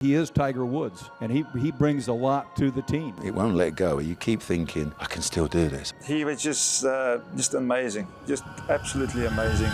He is Tiger Woods, and he brings a lot to the team. It won't let go. You keep thinking, I can still do this. He was just amazing, just absolutely amazing.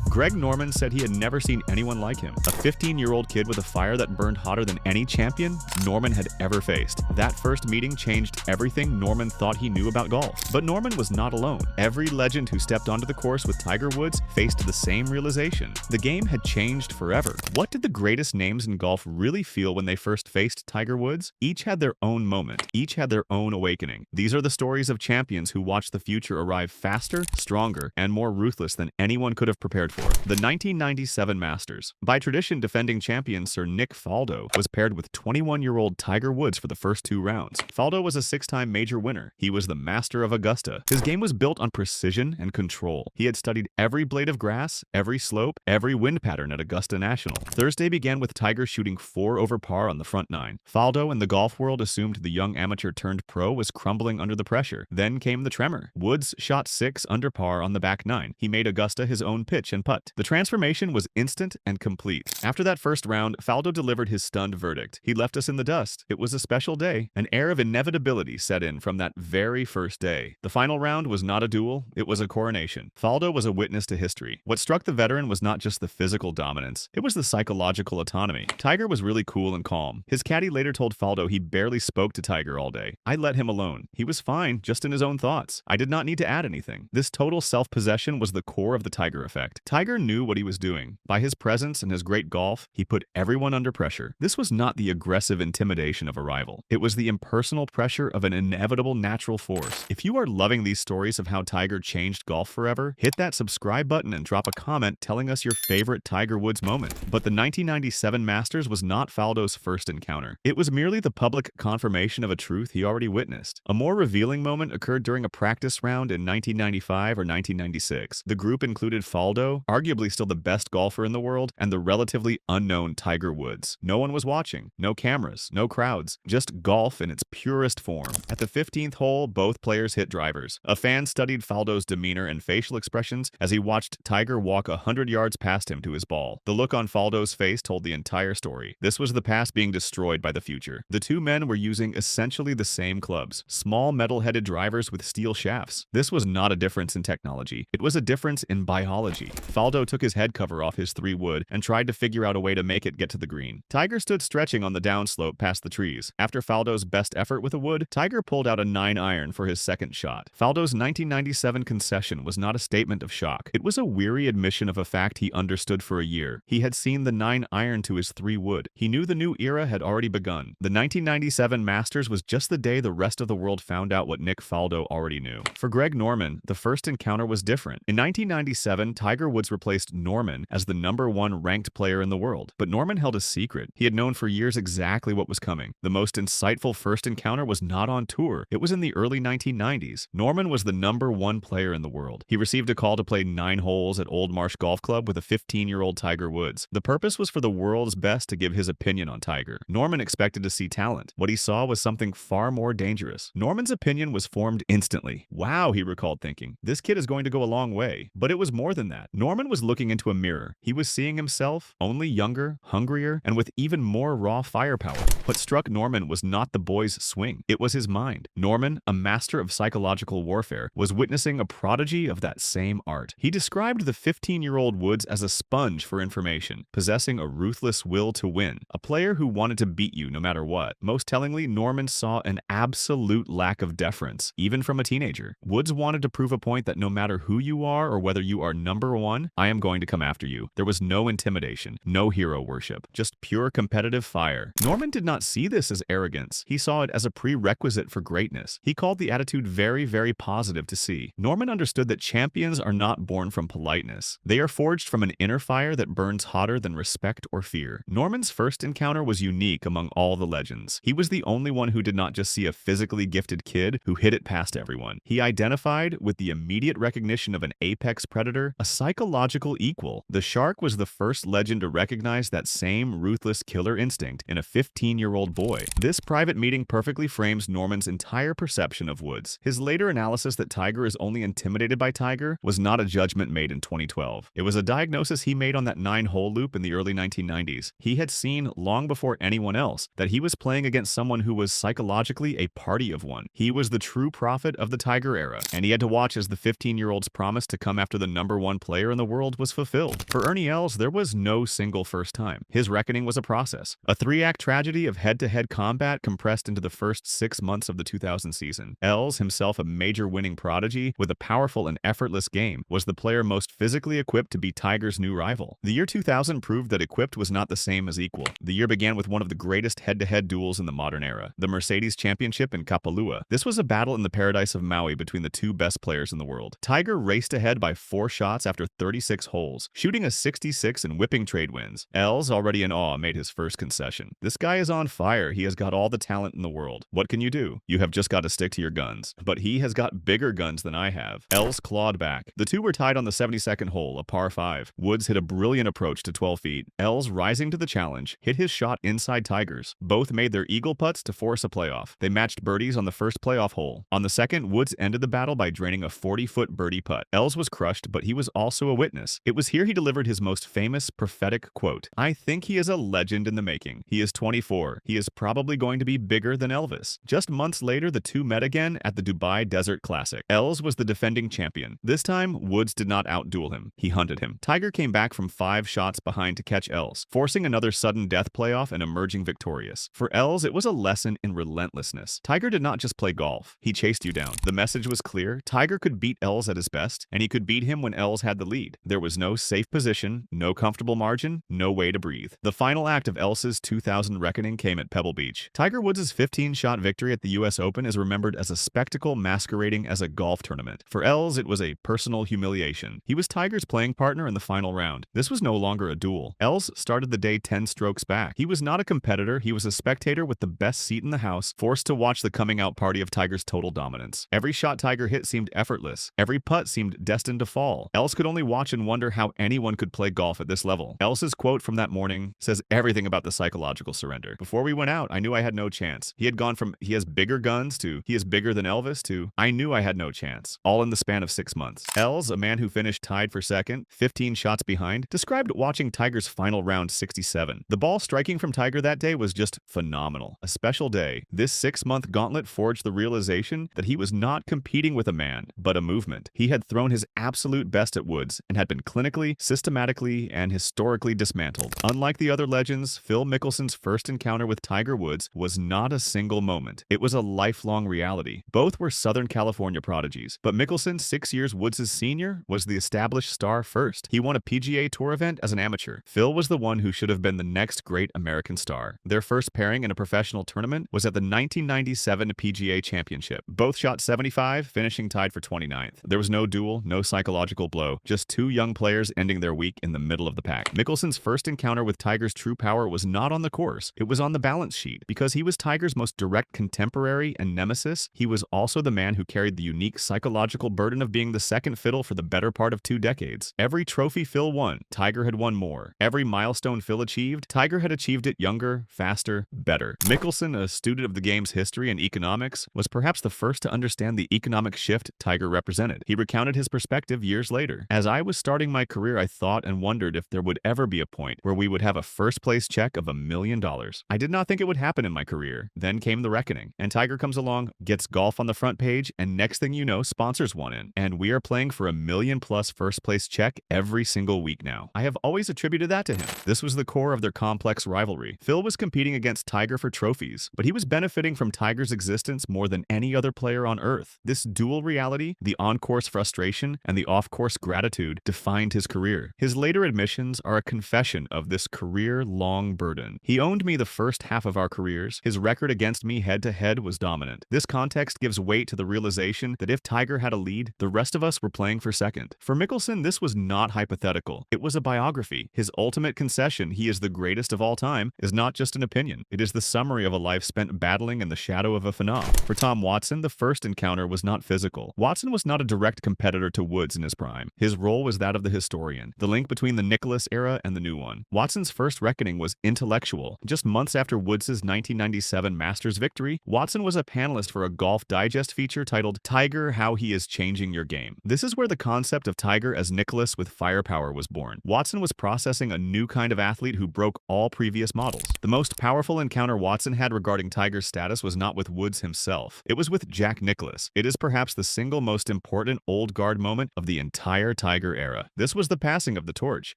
Greg Norman said he had never seen anyone like him. A 15-year-old kid with a fire that burned hotter than any champion Norman had ever faced. That first meeting changed everything Norman thought he knew about golf. But Norman was not alone. Every legend who stepped onto the course with Tiger Woods faced the same realization. The game had changed forever. What did the greatest names in golf really feel when they first faced Tiger Woods? Each had their own moment. Each had their own awakening. These are the stories of champions who watched the future arrive faster, stronger, and more ruthless than anyone could have prepared for. The 1997 Masters. By tradition, defending champion Sir Nick Faldo was paired with 21-year-old Tiger Woods for the first 2 rounds. Faldo was a 6-time major winner. He was the master of Augusta. His game was built on precision and control. He had studied every blade of grass, every slope, every wind pattern at Augusta National. Thursday began with Tiger shooting 4 over par on the front 9. Faldo and the golf world assumed the young amateur turned pro was crumbling under the pressure. Then came the tremor. Woods shot 6 under par on the back 9. He made Augusta his own pitch and putt. The transformation was instant and complete. After that first round, Faldo delivered his stunned verdict. He left us in the dust. It was a special day. An air of inevitability set in from that very first day. The final round was not a duel, it was a coronation. Faldo was a witness to history. What struck the veteran was not just the physical dominance, it was the psychological autonomy. Tiger was really cool and calm. His caddy later told Faldo he barely spoke to Tiger all day. I let him alone. He was fine, just in his own thoughts. I did not need to add anything. This total self-possession was the core of the Tiger effect. Tiger knew what he was doing. By his presence and his great golf, he put everyone under pressure. This was not the aggressive intimidation of a rival. It was the impersonal pressure of an inevitable natural force. If you are loving these stories of how Tiger changed golf forever, hit that subscribe button and drop a comment telling us your favorite Tiger Woods moment. But the 1997 Masters was not Faldo's first encounter. It was merely the public confirmation of a truth he already witnessed. A more revealing moment occurred during a practice round in 1995 or 1996. The group included Faldo, arguably still the best golfer in the world, and the relatively unknown Tiger Woods. No one was watching. No cameras. No crowds. Just golf in its purest form. At the 15th hole, both players hit drivers. A fan studied Faldo's demeanor and facial expressions as he watched Tiger walk 100 yards past him to his ball. The look on Faldo's face told the entire story. This was the past being destroyed by the future. The two men were using essentially the same clubs. Small metal-headed drivers with steel shafts. This was not a difference in technology. It was a difference in biology. Faldo took his head cover off his 3-wood and tried to figure out a way to make it get to the green. Tiger stood stretching on the downslope past the trees. After Faldo's best effort with a wood, Tiger pulled out a 9-iron for his second shot. Faldo's 1997 concession was not a statement of shock. It was a weary admission of a fact he understood for a year. He had seen the 9-iron to his 3-wood. He knew the new era had already begun. The 1997 Masters was just the day the rest of the world found out what Nick Faldo already knew. For Greg Norman, the first encounter was different. In 1997, Tiger Woods replaced Norman as the #1 ranked player in the world. But Norman held a secret. He had known for years exactly what was coming. The most insightful first encounter was not on tour. It was in the early 1990s. Norman was the #1 player in the world. He received a call to play 9 holes at Old Marsh Golf Club with a 15-year-old Tiger Woods. The purpose was for the world's best to give his opinion on Tiger. Norman expected to see talent. What he saw was something far more dangerous. Norman's opinion was formed instantly. Wow, he recalled thinking, this kid is going to go a long way. But it was more than that. Norman was looking into a mirror. He was seeing himself, only younger, hungrier, and with even more raw firepower. What struck Norman was not the boy's swing. It was his mind. Norman, a master of psychological warfare, was witnessing a prodigy of that same art. He described the 15-year-old Woods as a sponge for information, possessing a ruthless will to win, a player who wanted to beat you no matter what. Most tellingly, Norman saw an absolute lack of deference, even from a teenager. Woods wanted to prove a point that no matter who you are or whether you are #1, I am going to come after you. There was no intimidation, no hero worship, just pure competitive fire. Norman did not see this as arrogance. He saw it as a prerequisite for greatness. He called the attitude very, very positive to see. Norman understood that champions are not born from politeness. They are forged from an inner fire that burns hotter than respect or fear. Norman's first encounter was unique among all the legends. He was the only one who did not just see a physically gifted kid who hit it past everyone. He identified with the immediate recognition of an apex predator, a psychological psychological equal. The Shark was the first legend to recognize that same ruthless killer instinct in a 15-year-old boy. This private meeting perfectly frames Norman's entire perception of Woods. His later analysis that Tiger is only intimidated by Tiger was not a judgment made in 2012. It was a diagnosis he made on that 9-hole loop in the early 1990s. He had seen long before anyone else that he was playing against someone who was psychologically a party of one. He was the true prophet of the Tiger era, and he had to watch as the 15-year-old's promise to come after the #1 player in the world was fulfilled. For Ernie Els, there was no single first time. His reckoning was a process, a 3-act tragedy of head-to-head combat compressed into the first 6 months of the 2000 season. Els, himself a major winning prodigy with a powerful and effortless game, was the player most physically equipped to be Tiger's new rival. The year 2000 proved that equipped was not the same as equal. The year began with one of the greatest head-to-head duels in the modern era, the Mercedes Championship in Kapalua. This was a battle in the paradise of Maui between the two best players in the world. Tiger raced ahead by 4 shots after 36 holes, shooting a 66 and whipping trade wins. Els, already in awe, made his first concession. This guy is on fire. He has got all the talent in the world. What can you do? You have just got to stick to your guns. But he has got bigger guns than I have. Els clawed back. The two were tied on the 72nd hole, a par 5. Woods hit a brilliant approach to 12 feet. Els, rising to the challenge, hit his shot inside Tiger's. Both made their eagle putts to force a playoff. They matched birdies on the first playoff hole. On the second, Woods ended the battle by draining a 40-foot birdie putt. Els was crushed, but he was also a witness. It was here he delivered his most famous prophetic quote. "I think he is a legend in the making. He is 24. He is probably going to be bigger than Elvis." Just months later, the two met again at the Dubai Desert Classic. Els was the defending champion. This time, Woods did not outduel him. He hunted him. Tiger came back from 5 shots behind to catch Els, forcing another sudden death playoff and emerging victorious. For Els, it was a lesson in relentlessness. Tiger did not just play golf. He chased you down. The message was clear. Tiger could beat Els at his best, and he could beat him when Els had the lead. There was no safe position, no comfortable margin, no way to breathe. The final act of Els's 2000 reckoning came at Pebble Beach. Tiger Woods' 15-shot victory at the US Open is remembered as a spectacle masquerading as a golf tournament. For Els, it was a personal humiliation. He was Tiger's playing partner in the final round. This was no longer a duel. Els started the day 10 strokes back. He was not a competitor. He was a spectator with the best seat in the house, forced to watch the coming-out party of Tiger's total dominance. Every shot Tiger hit seemed effortless. Every putt seemed destined to fall. Els could only watch and wonder how anyone could play golf at this level. Els's quote from that morning says everything about the psychological surrender. "Before we went out, I knew I had no chance." He had gone from "he has bigger guns" to "he is bigger than Elvis" to "I knew I had no chance," all in the span of 6 months. Els, a man who finished tied for second, 15 shots behind, described watching Tiger's final round 67. "The ball striking from Tiger that day was just phenomenal. A special day. This 6-month gauntlet forged the realization that he was not competing with a man, but a movement. He had thrown his absolute best at Woods and had been clinically, systematically, and historically dismantled. Unlike the other legends, Phil Mickelson's first encounter with Tiger Woods was not a single moment. It was a lifelong reality. Both were Southern California prodigies, but Mickelson, 6 years Woods' senior, was the established star first. He won a PGA Tour event as an amateur. Phil was the one who should have been the next great American star. Their first pairing in a professional tournament was at the 1997 PGA Championship. Both shot 75, finishing tied for 29th. There was no duel, no psychological blow, just two young players ending their week in the middle of the pack. Mickelson's first encounter with Tiger's true power was not on the course. It was on the balance sheet. Because he was Tiger's most direct contemporary and nemesis, he was also the man who carried the unique psychological burden of being the second fiddle for the better part of 2 decades. Every trophy Phil won, Tiger had won more. Every milestone Phil achieved, Tiger had achieved it younger, faster, better. Mickelson, a student of the game's history and economics, was perhaps the first to understand the economic shift Tiger represented. He recounted his perspective years later. "As I was starting my career, I thought and wondered if there would ever be a point where we would have a first-place check of $1 million. I did not think it would happen in my career. Then came the reckoning. And Tiger comes along, gets golf on the front page, and next thing you know, sponsors want in. And we are playing for $1 million+ first-place check every single week now. I have always attributed that to him." This was the core of their complex rivalry. Phil was competing against Tiger for trophies, but he was benefiting from Tiger's existence more than any other player on earth. This dual reality, the on-course frustration and the off-course gratitude, defined his career. His later admissions are a confession of this career-long burden. "He owned me the first half of our careers. His record against me head-to-head was dominant. This context gives weight to the realization that if Tiger had a lead, the rest of us were playing for second." For Mickelson, this was not hypothetical. It was a biography. His ultimate concession, "he is the greatest of all time," is not just an opinion. It is the summary of a life spent battling in the shadow of a phenom. For Tom Watson, the first encounter was not physical. Watson was not a direct competitor to Woods in his prime. His role was that of the historian, the link between the Nicklaus era and the new one. Watson's first reckoning was intellectual. Just months after Woods' 1997 Masters victory, Watson was a panelist for a Golf Digest feature titled Tiger: How He Is Changing Your Game. This is where the concept of Tiger as Nicklaus with firepower was born. Watson was processing a new kind of athlete who broke all previous models. The most powerful encounter Watson had regarding Tiger's status was not with Woods himself. It was with Jack Nicklaus. It is perhaps the single most important old guard moment of the entire Tiger era. This was the passing of the torch,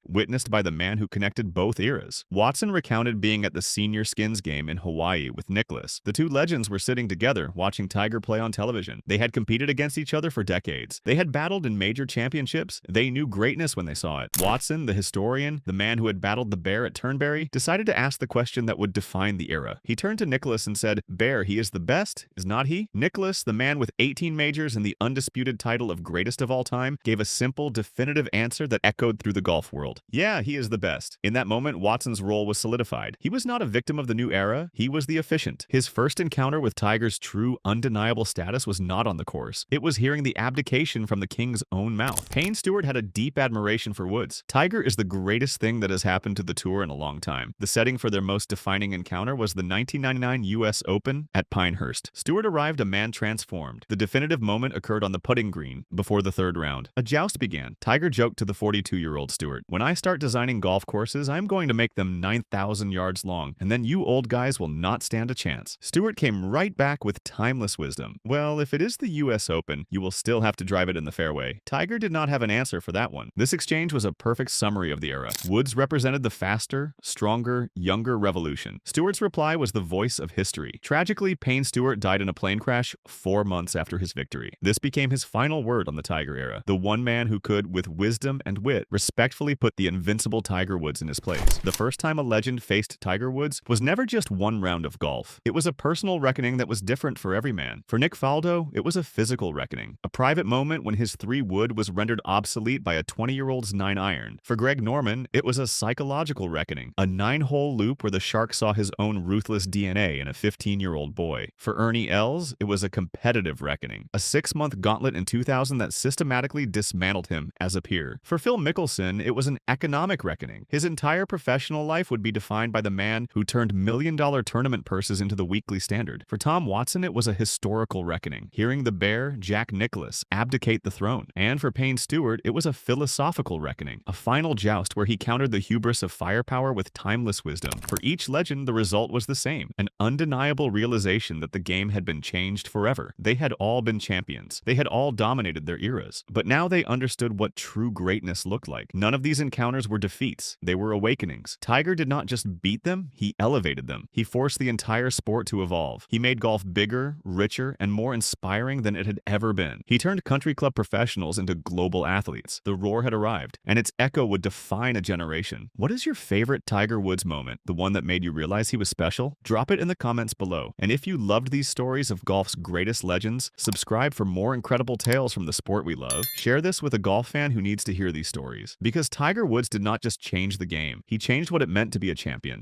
witnessed by the man who connected both eras. Watson recounted being at the senior skins game in Hawaii with Nicklaus. The two legends were sitting together watching Tiger play on television. They had competed against each other for decades. They had battled in major championships. They knew greatness when they saw it. Watson, the historian, the man who had battled the bear at Turnberry, decided to ask the question that would define the era. He turned to Nicklaus and said, "Bear, he is the best, is not he?" Nicklaus, the man with 18 majors and the undisputed title of greatest of all time, gave a simple, definitive answer that echoed through the golf world. Yeah, he is the best. In that moment, Watson's role was solidified. He was not a victim of the new era. He was the efficient. His first encounter with Tiger's true, undeniable status was not on the course. It was hearing the abdication from the king's own mouth. Payne Stewart had a deep admiration for Woods. Tiger is the greatest thing that has happened to the tour in a long time. The setting for their most defining encounter was the 1999 U.S. Open at Pinehurst. Stewart arrived a man transformed. The definitive moment occurred on the putting green before the third round. A joust began. Tiger joked to the 42-year-old Stewart, "When I start designing golf courses, I'm going to make them 9,000 yards long, and then you old guys will not stand a chance." Stewart came right back with timeless wisdom. "Well, if it is the U.S. Open, you will still have to drive it in the fairway." Tiger did not have an answer for that one. This exchange was a perfect summary of the era. Woods represented the faster, stronger, younger revolution. Stewart's reply was the voice of history. Tragically, Payne Stewart died in a plane crash 4 months after his victory. This became his final word on the Tiger era. The one man who could, with wisdom and wit, respectfully put the invincible Tiger Woods in his place. The first time a legend faced Tiger Woods was never just one round of golf. It was a personal reckoning that was different for every man. For Nick Faldo, it was a physical reckoning. A private moment when his 3-wood was rendered obsolete by a 20-year-old's 9-iron. For Greg Norman, it was a psychological reckoning. A 9-hole loop where the shark saw his own ruthless DNA in a 15-year-old boy. For Ernie Els, it was a competitive reckoning. A 6-month gauntlet in 2000 that systematically dismantled him as a peer. For Phil Mickelson, it was an economic reckoning. His entire professional life would be defined by the man who turned million-dollar tournament purses into the weekly standard. For Tom Watson, it was a historical reckoning, hearing the bear, Jack Nicklaus, abdicate the throne. And for Payne Stewart, it was a philosophical reckoning, a final joust where he countered the hubris of firepower with timeless wisdom. For each legend, the result was the same, an undeniable realization that the game had been changed forever. They had all been champions. They had all dominated their eras. But now they understood what true greatness looked like. None of these encounters were defeats. They were awakenings. Tiger did not just beat them, he elevated them. He forced the entire sport to evolve. He made golf bigger, richer, and more inspiring than it had ever been. He turned country club professionals into global athletes. The roar had arrived, and its echo would define a generation. What is your favorite Tiger Woods moment? The one that made you realize he was special? Drop it in the comments below. And if you loved these stories of golf's greatest legends, subscribe for more incredible tales from the sport we love. Share this with a golf fan who needs to hear these stories. Because Tiger Woods did not just change the game, he changed what it meant to be a champion.